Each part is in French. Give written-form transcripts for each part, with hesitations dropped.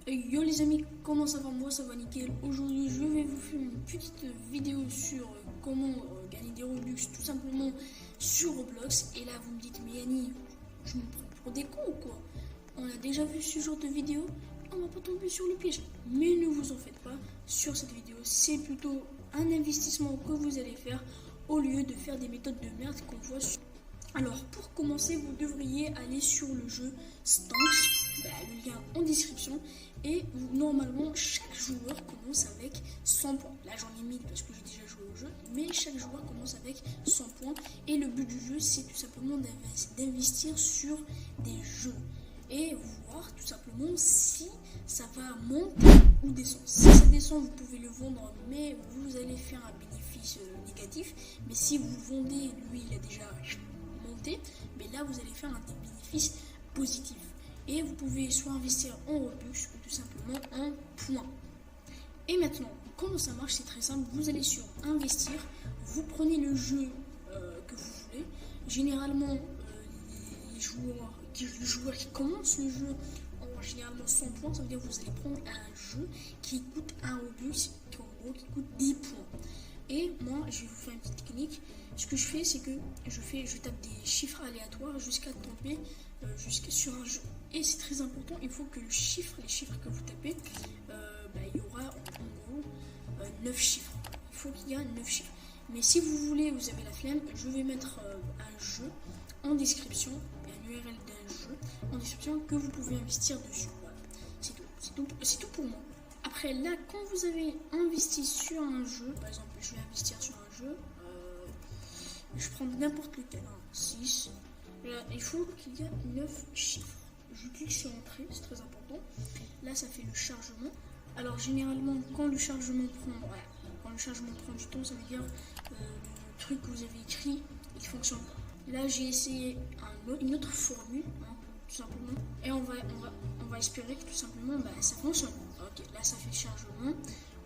Yo les amis, comment ça va? Moi ça va nickel. Aujourd'hui je vais vous faire une petite vidéo sur comment gagner des Robux tout simplement sur Roblox. Et là vous me dites, mais Yanni, je me prends pour des cons ou quoi? On a déjà vu ce genre de vidéo, on va pas tomber sur le piège. Mais ne vous en faites pas, sur cette vidéo c'est plutôt un investissement que vous allez faire au lieu de faire des méthodes de merde qu'on voit sur... Alors, pour commencer, vous devriez aller sur le jeu Stanks, le lien en description. Et normalement, chaque joueur commence avec 100 points. Là, j'en ai 1000 parce que j'ai déjà joué au jeu. Mais chaque joueur commence avec 100 points. Et le but du jeu, c'est tout simplement d'investir sur des jeux. Et voir tout simplement si ça va monter ou descendre. Si ça descend, vous pouvez le vendre, mais vous allez faire un bénéfice négatif. Mais si vous le vendez, lui, il a déjà monté, mais là, vous allez faire un bénéfice positif. Et vous pouvez soit investir en Robux ou tout simplement en points. Et maintenant, comment ça marche? C'est très simple. Vous allez sur investir, vous prenez le jeu que vous voulez. Généralement, les joueurs qui commencent le jeu ont généralement 100 points. Ça veut dire que vous allez prendre un jeu qui coûte un Robux, qui en gros qui coûte 10 points. Et moi, je vais vous faire une petite technique. Ce que je fais, c'est que je tape des chiffres aléatoires jusqu'à tomber sur un jeu. Et c'est très important, il faut que les chiffres que vous tapez, il y aura en gros 9 chiffres. Il faut qu'il y ait 9 chiffres. Mais si vous voulez, vous avez la flemme, je vais mettre un jeu en description, un URL d'un jeu en description que vous pouvez investir dessus. Voilà. C'est tout pour moi. Après là, quand vous avez investi sur un jeu, par exemple, je vais investir sur un jeu, je prends n'importe lequel, 6. Là, il faut qu'il y ait 9 chiffres. Je clique sur entrée, c'est très important. Là, ça fait le chargement. Alors, généralement, quand le chargement prend du temps, ça veut dire le truc que vous avez écrit, il fonctionne pas. Là, j'ai essayé une autre formule, tout simplement. Et on va espérer que tout simplement, ça fonctionne. Ok, là, ça fait le chargement.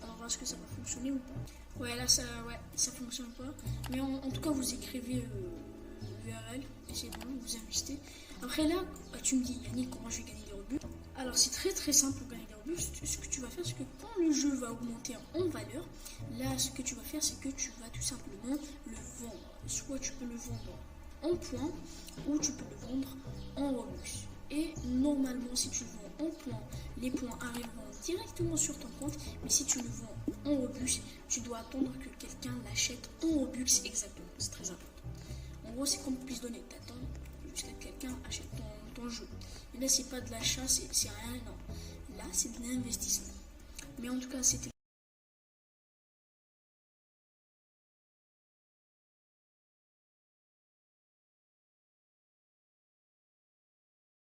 On va voir est-ce que ça va fonctionner ou pas. Ouais, là, ça fonctionne pas. Mais en tout cas, vous écrivez l'URL et c'est bon, vous investez. Après là, tu me dis, Yannick, comment je vais gagner des Robux? Alors c'est très très simple pour gagner des Robux. Ce que tu vas faire, c'est que quand le jeu va augmenter en valeur, là ce que tu vas faire, c'est que tu vas tout simplement le vendre. Soit tu peux le vendre en points ou tu peux le vendre en Robux. Et normalement, si tu le vends en points, les points arriveront directement sur ton compte. Mais si tu le vends en Robux, tu dois attendre que quelqu'un l'achète en Robux exactement. C'est très important. En gros, c'est comme plus donner. T'attends jusqu'à que quelqu'un achète ton jeu. Et là, c'est pas de l'achat, c'est rien, non. Là, c'est de l'investissement. Mais en tout cas, c'était